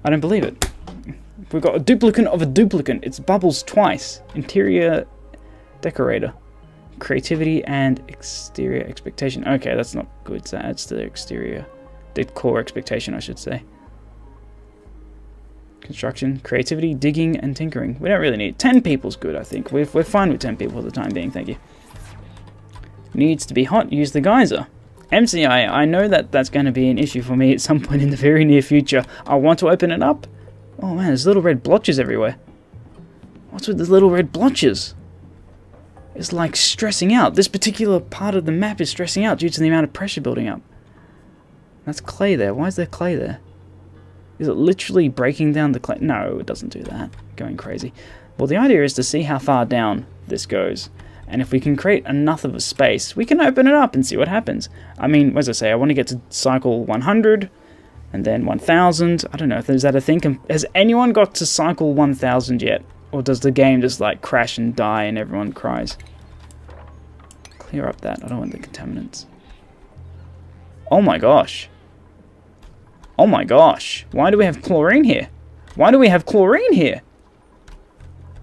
I don't believe it. We've got a duplicate of a duplicate. It's bubbles twice. Interior decorator. Creativity and exterior expectation. Okay, that's not good. So that's the exterior. The core expectation, I should say. Construction, creativity, digging, and tinkering. We don't really need 10 people's good, I think. We're fine with 10 people for the time being, thank you. Needs to be hot, use the geyser. MCI, I know that that's going to be an issue for me at some point in the very near future. I want to open it up. Oh man, there's little red blotches everywhere. What's with the little red blotches? It's like stressing out. This particular part of the map is stressing out due to the amount of pressure building up. That's clay there. Why is there clay there? Is it literally breaking down the clay? No, it doesn't do that. Going crazy. Well, the idea is to see how far down this goes. And if we can create enough of a space, we can open it up and see what happens. I mean, as I say, I want to get to cycle 100 and then 1000. I don't know if there's that a thing. Has anyone got to cycle 1000 yet? Or does the game just like crash and die and everyone cries? Clear up that. I don't want the contaminants. Oh my gosh. Oh my gosh. Why do we have chlorine here? Why do we have chlorine here?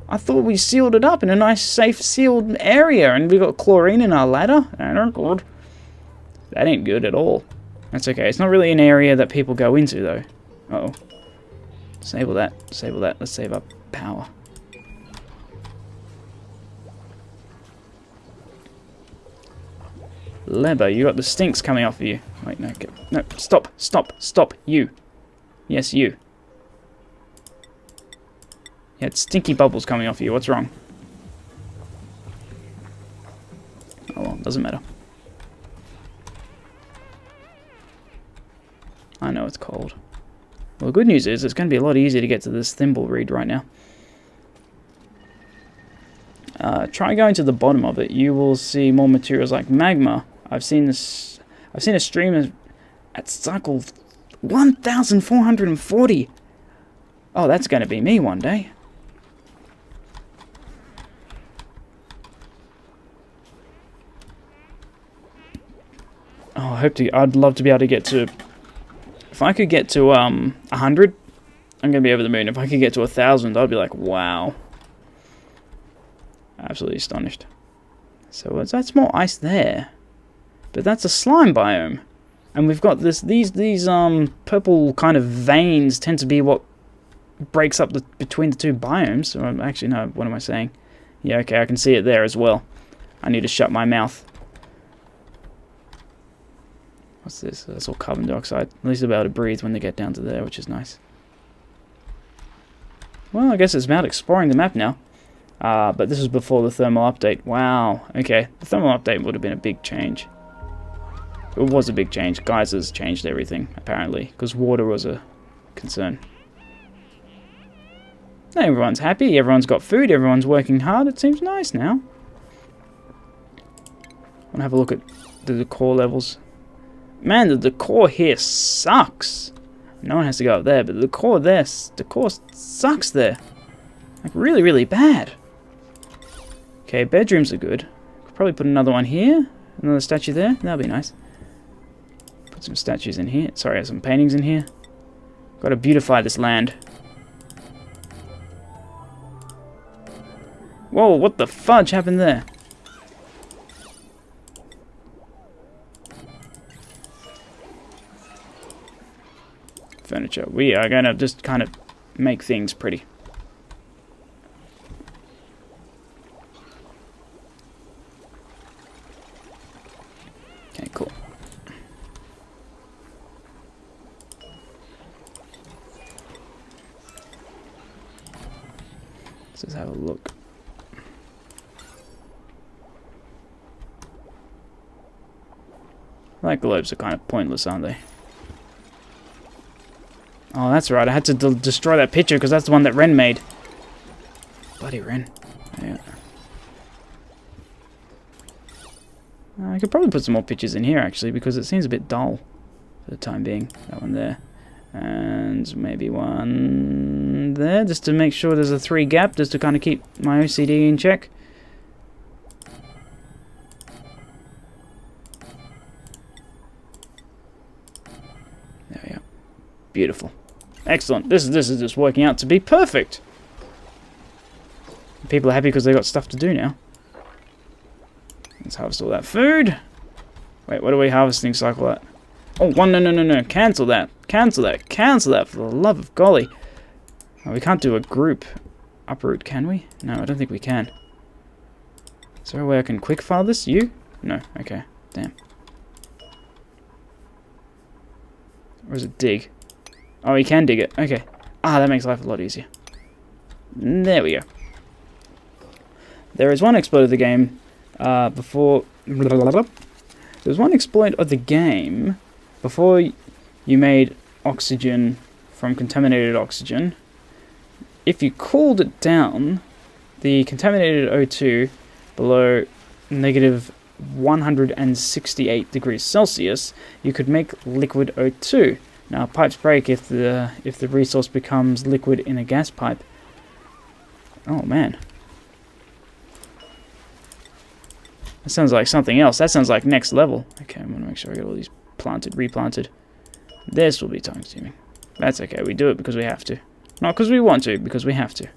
I thought we sealed it up in a nice, safe, sealed area, and we got chlorine in our ladder? That ain't good. That ain't good at all. That's okay. It's not really an area that people go into, though. Uh-oh. Disable that. Disable that. Let's save up power. Leber, you got the stinks coming off of you. Wait, no, no, stop, stop, stop, you. Yes, you. You had stinky bubbles coming off you. What's wrong? Oh well, doesn't matter. I know it's cold. Well, the good news is it's going to be a lot easier to get to this thimble reed right now. Try going to the bottom of it. You will see more materials like magma. I've seen a stream at cycle 1440. Oh, that's going to be me one day. Oh, I'd love to be able to get to... If I could get to 100, I'm going to be over the moon. If I could get to 1,000, I'd be like, wow. Absolutely astonished. So that's more ice there. But that's a slime biome. And we've got these purple kind of veins tend to be what breaks up between the two biomes. So actually, no, what am I saying? Yeah, okay, I can see it there as well. I need to shut my mouth. What's this? That's all carbon dioxide. At least they'll be able to breathe when they get down to there, which is nice. Well, I guess it's about exploring the map now. But this was before the thermal update. Wow, okay. The thermal update would have been a big change. It was a big change. Geysers changed everything, apparently, because water was a concern. Everyone's happy, everyone's got food, everyone's working hard. It seems nice now. I want to have a look at the decor levels. Man, the decor here sucks. No one has to go up there, but the decor sucks there. Like, really, really bad. Okay, bedrooms are good. Could probably put another one here. Another statue there. That'll be nice. Put some statues in here. Sorry, some paintings in here. Got to beautify this land. Whoa, what the fudge happened there? Furniture. We are going to just kind of make things pretty. Okay, cool. Let's just have a look. Light globes are kind of pointless, aren't they? Oh, that's right. I had to destroy that picture because that's the one that Ren made. Bloody Ren. Yeah. I could probably put some more pictures in here, actually, because it seems a bit dull for the time being. That one there. And maybe one there, just to make sure there's a 3 gap, just to kind of keep my OCD in check. There we go. Beautiful. Excellent. This is just working out to be perfect. People are happy because they got stuff to do now. Let's harvest all that food. Wait, what are we harvesting cycle at? Oh, no. Cancel that. Cancel that for the love of golly. Oh, we can't do a group uproot, can we? No, I don't think we can. Is there a way I can quick file this? You? No. Okay. Damn. Or is it dig? Oh, you can dig it. Okay. Ah, that makes life a lot easier. There we go. There is one exploit of the game before... There's one exploit of the game before you made oxygen from contaminated oxygen. If you cooled it down, the contaminated O2 below negative 168 degrees Celsius, you could make liquid O2. Now, pipes break if the resource becomes liquid in a gas pipe. Oh man. That sounds like something else. That sounds like next level. Okay, I'm gonna make sure I get all these replanted. This will be time consuming. That's okay, we do it because we have to. Not because we want to, because we have to.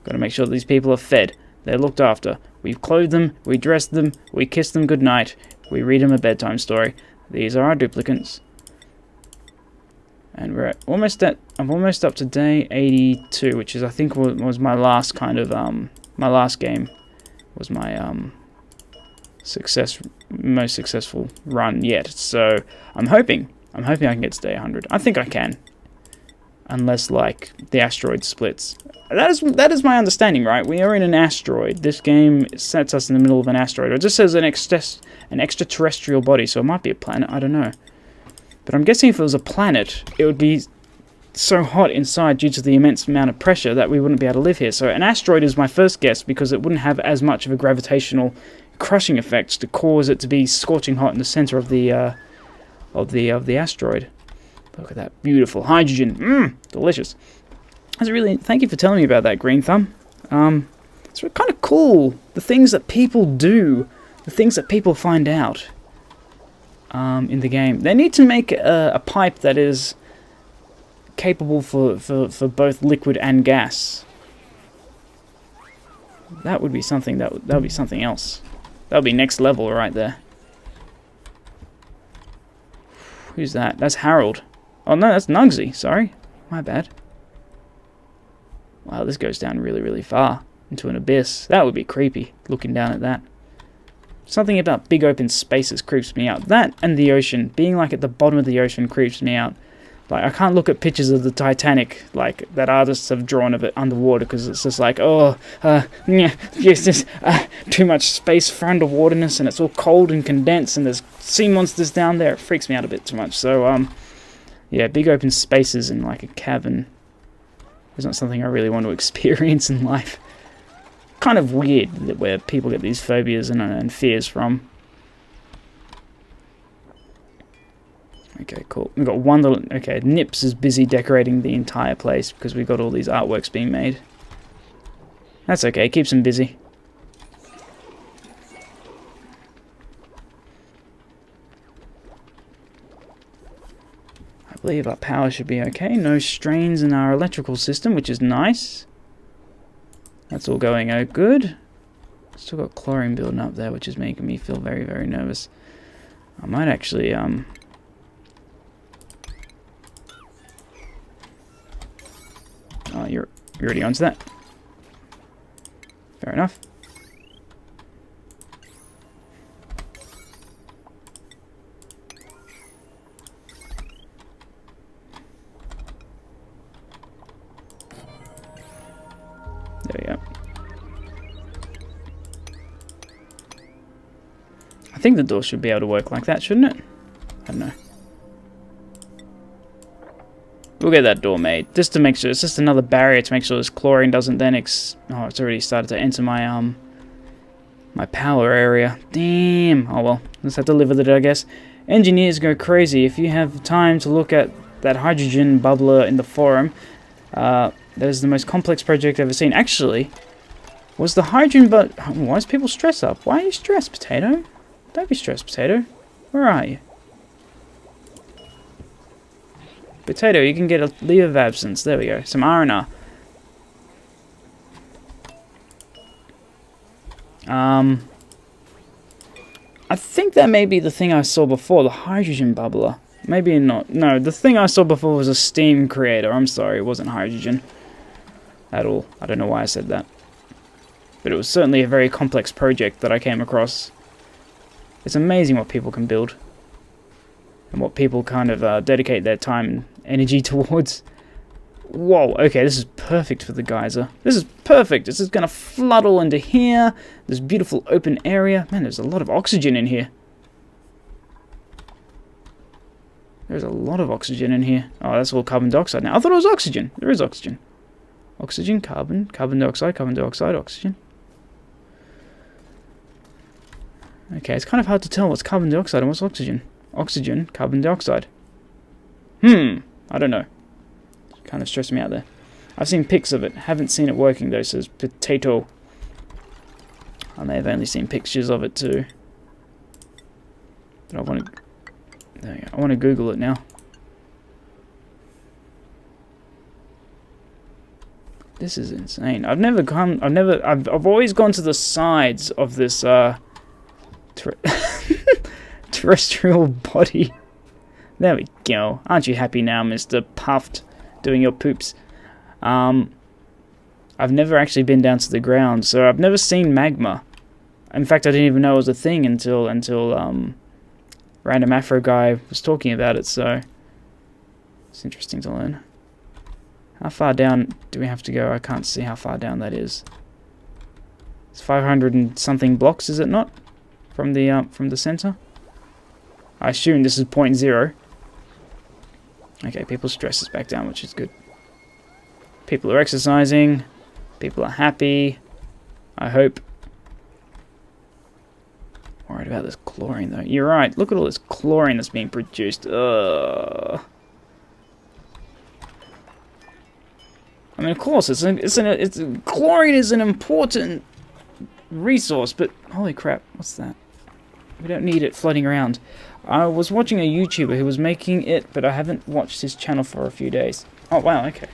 Gotta make sure that these people are fed. They're looked after. We've clothed them, we dressed them, we kissed them goodnight, we read them a bedtime story. These are our duplicants. And I'm almost up to day 82, which is I think was my last kind of my last game was my most successful run yet. So I'm hoping I can get to day 100. I think I can. Unless, like, the asteroid splits. That is my understanding, right? We are in an asteroid. This game sets us in the middle of an asteroid. It just says an extraterrestrial body, so it might be a planet. I don't know. But I'm guessing if it was a planet, it would be so hot inside due to the immense amount of pressure that we wouldn't be able to live here. So an asteroid is my first guess because it wouldn't have as much of a gravitational crushing effect to cause it to be scorching hot in the center of the asteroid. Look at that beautiful hydrogen. Delicious. That's really... Thank you for telling me about that, Green Thumb. It's kind of cool. The things that people do. The things that people find out in the game. They need to make a pipe that is capable for both liquid and gas. That would be something. That would be something else. That would be next level right there. Who's that? That's Harold. Oh no, that's Nugsy. Sorry. My bad. Wow, this goes down really, really far. Into an abyss. That would be creepy, looking down at that. Something about big open spaces creeps me out. That and the ocean. Being like at the bottom of the ocean creeps me out. Like, I can't look at pictures of the Titanic, like, that artists have drawn of it underwater, because it's just like, oh, yes, just too much space for underwaterness, and it's all cold and condensed, and there's sea monsters down there. It freaks me out a bit too much. So, yeah, big open spaces in, like, a cavern is not something I really want to experience in life. Kind of weird that where people get these phobias and fears from. Okay, cool. We've got one little... Okay, Nips is busy decorating the entire place because we've got all these artworks being made. That's okay, keeps him busy. I believe our power should be okay. No strains in our electrical system, which is nice. That's all going out good. Still got chlorine building up there, which is making me feel very, very nervous. I might actually... Oh, you're already onto that. Fair enough. There we go. I think the door should be able to work like that, shouldn't it? I don't know. We'll get that door made, just to make sure. It's just another barrier to make sure this chlorine doesn't then oh, it's already started to enter my my power area. Damn. Oh well, let's have to live with it, I guess. Engineers go crazy. If you have time to look at that hydrogen bubbler in the forum, that is the most complex project I've ever seen. Actually, was the hydrogen why is people stressed up? Why are you stressed, Potato? Don't be stressed, Potato. Where are you? Potato, you can get a leave of absence. There we go. Some R&R. I think that may be the thing I saw before, the hydrogen bubbler. Maybe not. No, the thing I saw before was a steam creator. I'm sorry, it wasn't hydrogen at all. I don't know why I said that. But it was certainly a very complex project that I came across. It's amazing what people can build. And what people kind of dedicate their time and energy towards. Whoa, okay, this is perfect for the geyser. This is perfect. This is going to flood all into here. This beautiful open area. Man, there's a lot of oxygen in here. There's a lot of oxygen in here. Oh, that's all carbon dioxide now. I thought it was oxygen. There is oxygen. Oxygen, carbon, carbon dioxide, oxygen. Okay, it's kind of hard to tell what's carbon dioxide and what's oxygen. Oxygen, carbon dioxide. I don't know. Kind of stressed me out there. I've seen pics of it. Haven't seen it working though, says Potato. I may have only seen pictures of it too. But I want to... There you go. I want to Google it now. This is insane. I've always gone to the sides of this terrestrial body. There we go. Aren't you happy now, Mr. Puffed, doing your poops? I've never actually been down to the ground, so I've never seen magma. In fact, I didn't even know it was a thing until Random Afro guy was talking about it, so it's interesting to learn. How far down do we have to go? I can't see how far down that is. It's 500 and something blocks, is it not? From the center? I assume this is 0.0. Okay, people's stress is back down, which is good. People are exercising. People are happy. I hope. Worried about this chlorine, though. You're right. Look at all this chlorine that's being produced. Ugh. I mean, of course, chlorine is an important resource, but holy crap, what's that? We don't need it floating around. I was watching a YouTuber who was making it, but I haven't watched his channel for a few days. Oh wow, okay.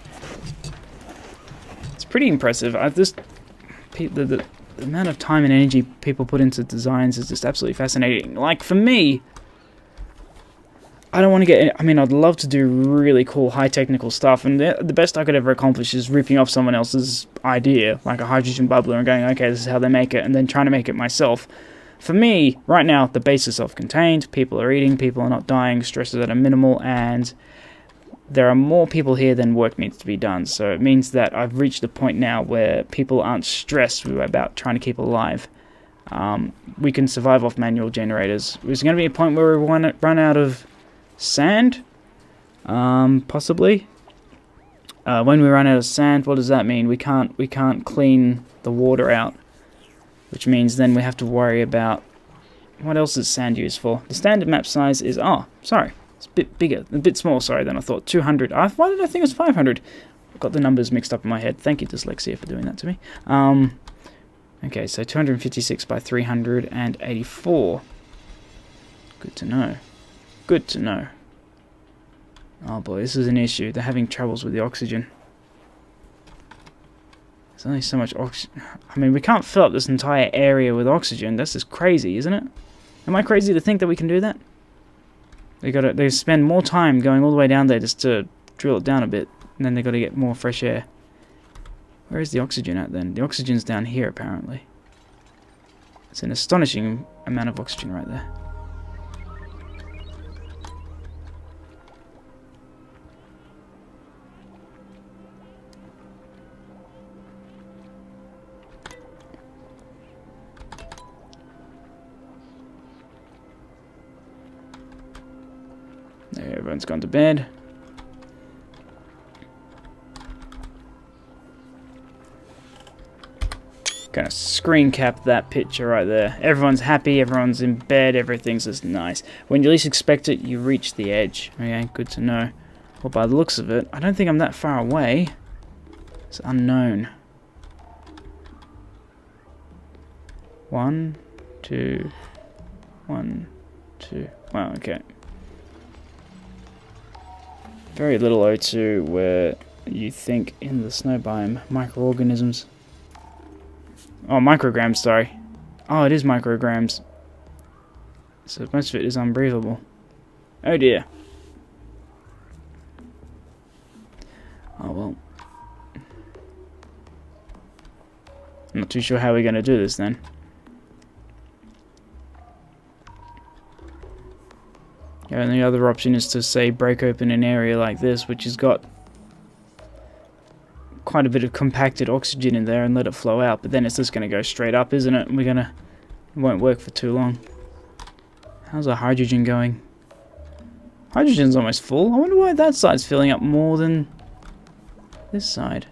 It's pretty impressive. The amount of time and energy people put into designs is just absolutely fascinating. Like for me, I don't want to get... I mean, I'd love to do really cool, high technical stuff, and the best I could ever accomplish is ripping off someone else's idea, like a hydrogen bubbler, and going, okay, this is how they make it, and then trying to make it myself. For me, right now, the base is self-contained, people are eating, people are not dying, stresses that are minimal, and there are more people here than work needs to be done. So it means that I've reached a point now where people aren't stressed about trying to keep alive. We can survive off manual generators. There's going to be a point where we run out of sand, possibly. When we run out of sand, what does that mean? We can't clean the water out, which means then we have to worry about what else is sand used for. The standard map size is it's a bit bigger, a bit small, sorry, than I thought. 200. Why did I think it was 500? I've got the numbers mixed up in my head. Thank you, dyslexia, for doing that to me. Okay, so 256 by 384. Good to know. Good to know. Oh boy, this is an issue. They're having troubles with the oxygen. There's only so much oxygen. I mean, we can't fill up this entire area with oxygen. That's just crazy, isn't it? Am I crazy to think that we can do that? They spend more time going all the way down there just to drill it down a bit, and then they got to get more fresh air. Where is the oxygen at then? The oxygen's down here apparently. It's an astonishing amount of oxygen right there. There, everyone's gone to bed. Gonna screen cap that picture right there. Everyone's happy, everyone's in bed, everything's just nice. When you least expect it, you reach the edge. Okay, good to know. Well, by the looks of it, I don't think I'm that far away. It's unknown. 1, 2, 1, 2. Wow, okay. Very little O2 where you think in the snow biome. Microorganisms. Oh, micrograms, sorry. Oh, it is micrograms. So most of it is unbreathable. Oh dear. Oh well. I'm not too sure how we're going to do this then. The only other option is to, say, break open an area like this, which has got quite a bit of compacted oxygen in there, and let it flow out. But then it's just going to go straight up, isn't it? And it won't work for too long. How's our hydrogen going? Hydrogen's almost full. I wonder why that side's filling up more than this side.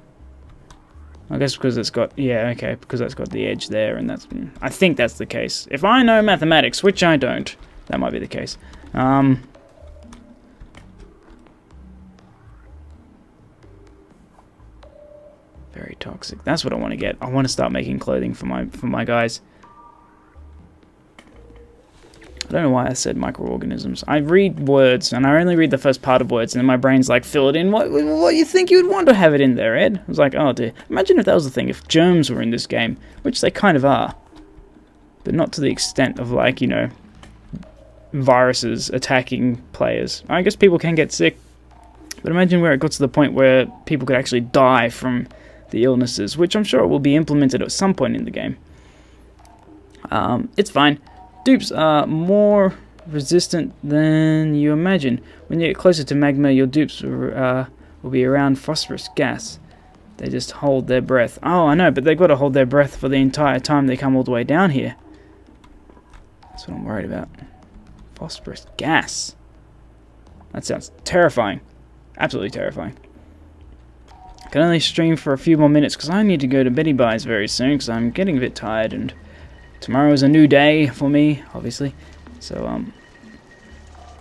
I guess because it's got, yeah, okay, because that's got the edge there, and that's, I think that's the case. If I know mathematics, which I don't, that might be the case. Very toxic. That's what I want to get. I want to start making clothing for my guys. I don't know why I said microorganisms. I read words, and I only read the first part of words, and then my brain's like, fill it in. What you think you would want to have it in there, Ed? I was like, oh dear. Imagine if that was the thing, if germs were in this game, which they kind of are. But not to the extent of, like, you know, viruses attacking players. I guess people can get sick, but imagine where it got to the point where people could actually die from the illnesses, which I'm sure will be implemented at some point in the game. It's fine. Dupes are more resistant than you imagine. When you get closer to magma, your dupes will be around phosphorus gas. They just hold their breath. Oh, I know, but they've got to hold their breath for the entire time they come all the way down here. That's what I'm worried about. Phosphorus gas. That sounds terrifying. Absolutely terrifying. I can only stream for a few more minutes because I need to go to Betty Buys very soon because I'm getting a bit tired, and tomorrow is a new day for me, obviously. So,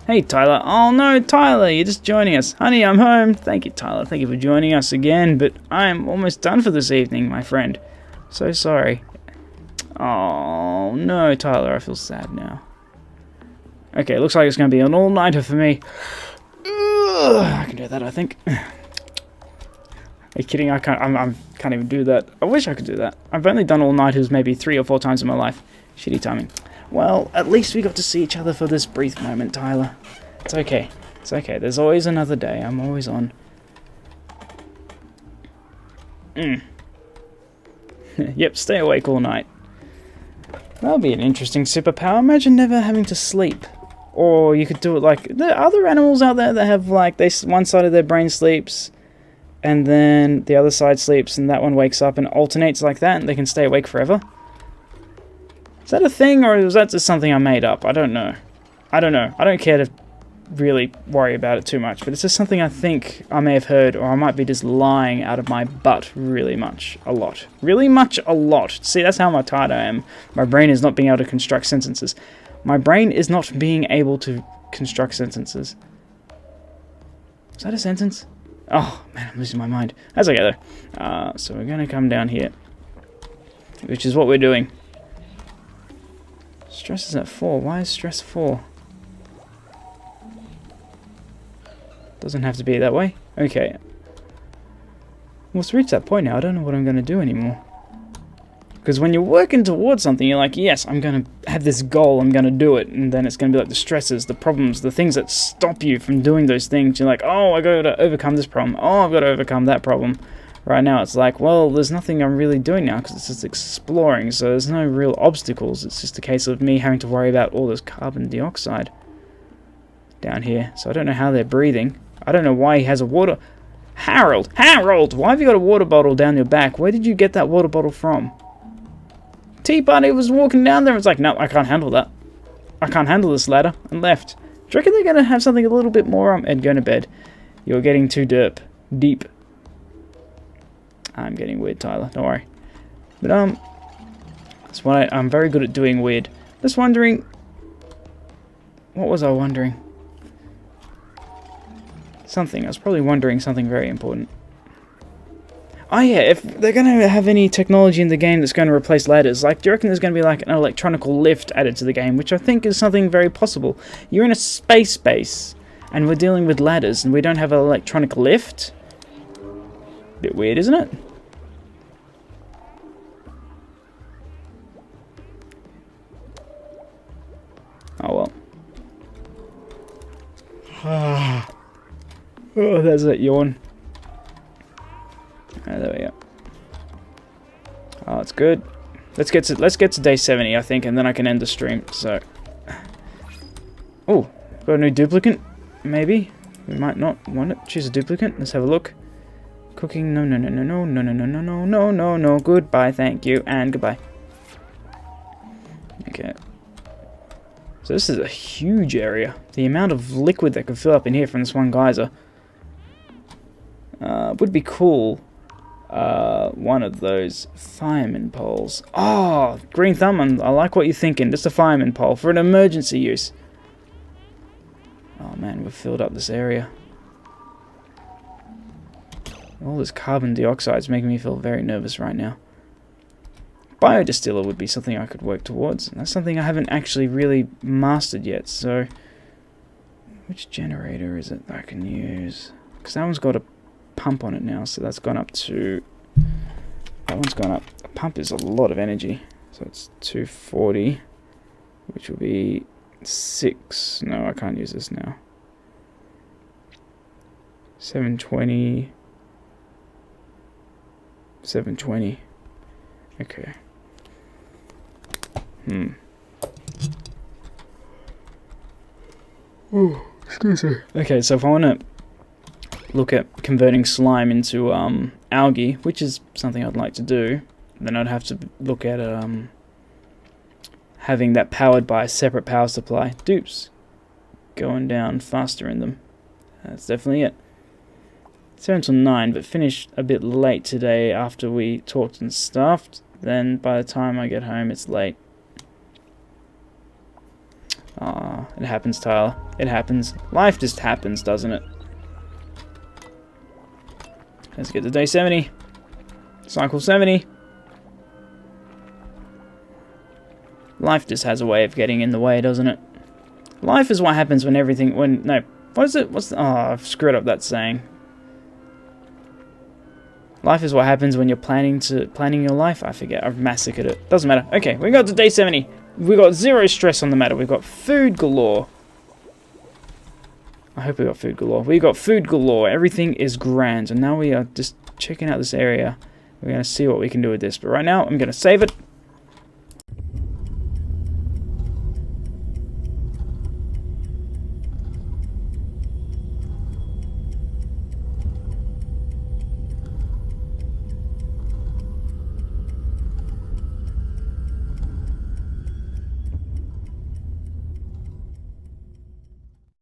hey, Tyler. Oh, no, Tyler, you're just joining us. Honey, I'm home. Thank you, Tyler. Thank you for joining us again, but I'm almost done for this evening, my friend. So sorry. Oh, no, Tyler, I feel sad now. Okay, looks like it's going to be an all-nighter for me. I can do that, I think. Are you kidding? I can't even do that. I wish I could do that. I've only done all-nighters maybe 3 or 4 times in my life. Shitty timing. Well, at least we got to see each other for this brief moment, Tyler. It's okay. It's okay. There's always another day. I'm always on. Yep, stay awake all night. That'll be an interesting superpower. Imagine never having to sleep. Or you could do it like... There are other animals out there that have, like, one side of their brain sleeps, and then the other side sleeps, and that one wakes up and alternates like that, and they can stay awake forever. Is that a thing, or is that just something I made up? I don't know. I don't know. I don't care to really worry about it too much, but it's just something I think I may have heard, or I might be just lying out of my butt really much. A lot. Really much a lot. See, that's how tired I am. My brain is not being able to construct sentences. My brain is not being able to construct sentences. Is that a sentence? Oh, man, I'm losing my mind. That's okay, though. So we're going to come down here, which is what we're doing. Stress is at 4. Why is stress 4? Doesn't have to be that way. Okay. Well, it's reached that point now. I don't know what I'm going to do anymore. Because when you're working towards something, you're like, yes, I'm going to have this goal, I'm going to do it. And then it's going to be like the stresses, the problems, the things that stop you from doing those things. You're like, oh, I got to overcome this problem. Oh, I've got to overcome that problem. Right now, it's like, well, there's nothing I'm really doing now because it's just exploring. So there's no real obstacles. It's just a case of me having to worry about all this carbon dioxide down here. So I don't know how they're breathing. I don't know why he has a water... Harold! Why have you got a water bottle down your back? Where did you get that water bottle from? Tea-Party was walking down there and was like, no, I can't handle that. I can't handle this ladder, and left. Do you reckon they're going to have something a little bit more? Ed, go to bed. You're getting too deep. I'm getting weird, Tyler. Don't worry. But, that's why I'm very good at doing weird. Just wondering... What was I wondering? Something. I was probably wondering something very important. Oh yeah, if they're going to have any technology in the game that's going to replace ladders, like, do you reckon there's going to be like an electronical lift added to the game, which I think is something very possible. You're in a space base, And we're dealing with ladders, and we don't have an electronic lift? Bit weird, isn't it? Oh well. Oh, there's that yawn. Oh, there we go. Oh, it's good. Let's get to day 70, I think, and then I can end the stream. So, oh, got a new duplicate. Maybe we might not want it. Choose a duplicate. Let's have a look. Cooking. No, no, no, no, no, no, no, no, no, no, no, no, no. Goodbye. Thank you, and goodbye. Okay. So this is a huge area. The amount of liquid that could fill up in here from this one geyser would be cool. One of those fireman poles. Oh, green thumb, I like what you're thinking. Just a fireman pole for an emergency use. Oh man, we've filled up this area. All this carbon dioxide is making me feel very nervous right now. Biodistiller would be something I could work towards. And that's something I haven't actually really mastered yet. So, which generator is it that I can use? Because that one's got a pump on it now, so that's gone up to... That one's gone up. A pump is a lot of energy. So it's 240, which will be 6. No, I can't use this now. 720. 720. Okay. Oh, excuse me. Okay, so if I want to look at converting slime into algae, which is something I'd like to do, then I'd have to look at having that powered by a separate power supply. Dupes. Going down faster in them. That's definitely it. 7 till 9, but finished a bit late today after we talked and stuffed. Then by the time I get home, it's late. Ah, it happens, Tyler. It happens. Life just happens, doesn't it? Let's get to day 70. Cycle 70. Life just has a way of getting in the way, doesn't it? Life is what happens when everything... No. What is it? Oh, I've screwed up that saying. Life is what happens when you're planning your life. I forget. I've massacred it. Doesn't matter. Okay, we got to day 70. We got zero stress on the matter. We've got food galore. I hope we got food galore. We got food galore. Everything is grand. And now we are just checking out this area. We're going to see what we can do with this. But right now, I'm going to save it.